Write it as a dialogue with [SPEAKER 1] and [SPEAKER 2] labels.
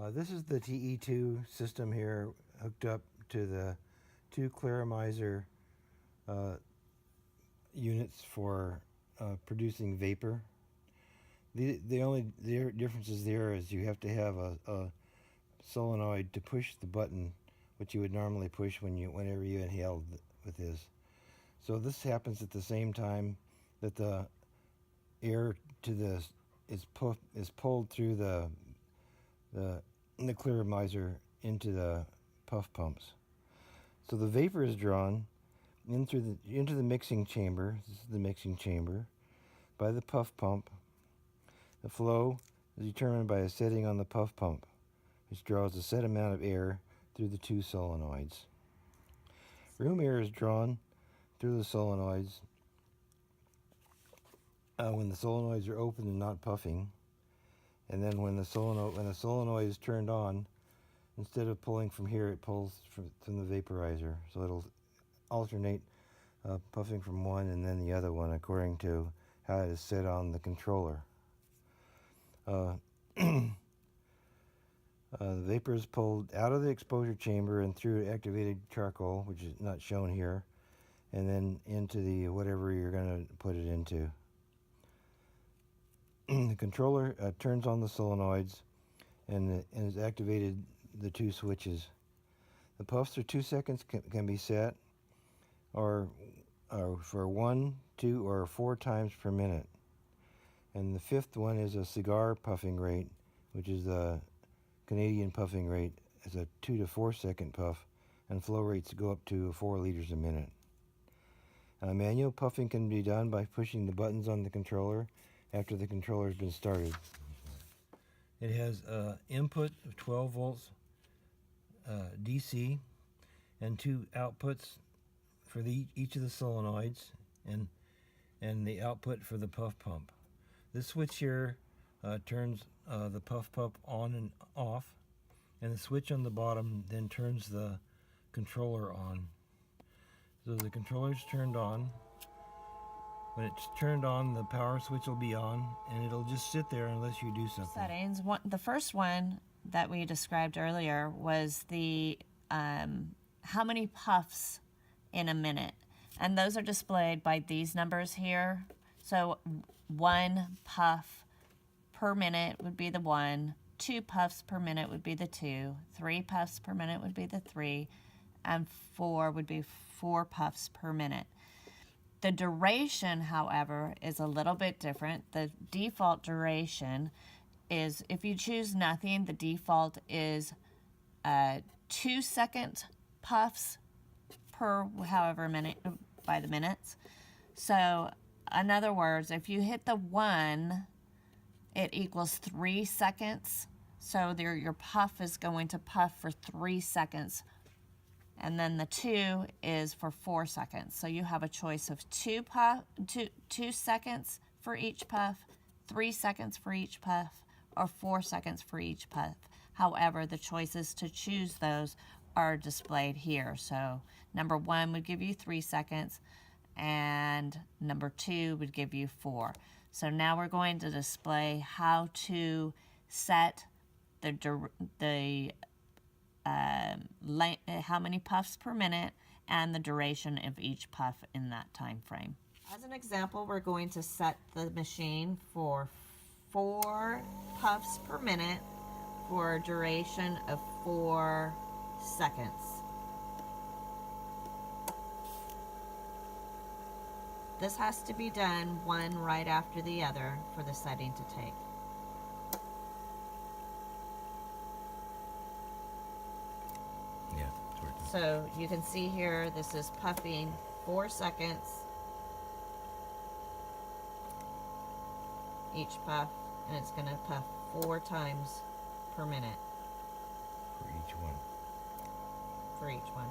[SPEAKER 1] This is the TE2 system here hooked up to the two claramizer units for producing vapor. The only differences there is you have to have a solenoid to push the button, which you would normally push whenever you inhaled with this. So this happens at the same time that the air to this is pulled through the claramizer into the puff pumps. So the vapor is drawn into the mixing chamber. This is the mixing chamber by the puff pump. The flow is determined by a setting on the puff pump, which draws a set amount of air through the two solenoids. Room air is drawn through the solenoids when the solenoids are open and not puffing, and then when the solenoid is turned on, instead of pulling from here, it pulls from the vaporizer. So it'll alternate puffing from one and then the other one according to how it is set on the controller. The vapor is pulled out of the exposure chamber and through activated charcoal, which is not shown here, and then into the whatever you're going to put it into. The controller turns on the solenoids and has activated the two switches. The puffs are 2 seconds can be set, or for 1, 2, or 4 times per minute. And the fifth one is a cigar puffing rate, which is the Canadian puffing rate. It's a 2 to 4 second puff, and flow rates go up to 4 liters a minute. Manual puffing can be done by pushing the buttons on the controller after the controller has been started. It has input of 12 volts DC and 2 outputs for each of the solenoids and the output for the puff pump. This switch here turns the puff pump on and off, and the switch on the bottom then turns the controller on. So the controller's turned on. When it's turned on, the power switch will be on, and it'll just sit there unless you do something.
[SPEAKER 2] Settings. The first one that we described earlier was the how many puffs in a minute, and those are displayed by these numbers here. So 1 puff per minute would be the 1, 2 puffs per minute would be the 2, 3 puffs per minute would be the 3, and 4 would be 4 puffs per minute. The duration, however, is a little bit different. The default duration is, if you choose nothing, the default is 2 second puffs per however minute by the minutes. So in other words, if you hit the 1, it equals 3 seconds. So your puff is going to puff for 3 seconds. And then the 2 is for 4 seconds. So you have a choice of 2 seconds for each puff, 3 seconds for each puff, or 4 seconds for each puff. However, the choices to choose those are displayed here. So number 1 would give you 3 seconds, and number 2 would give you 4. So now we're going to display how to set how many puffs per minute and the duration of each puff in that time frame. As an example, we're going to set the machine for 4 puffs per minute for a duration of 4 seconds. This has to be done one right after the other for the setting to take.
[SPEAKER 1] Yeah, it's working.
[SPEAKER 2] So you can see here, this is puffing 4 seconds each puff, and it's going to puff 4 times per minute
[SPEAKER 1] For each one.
[SPEAKER 2] for each one.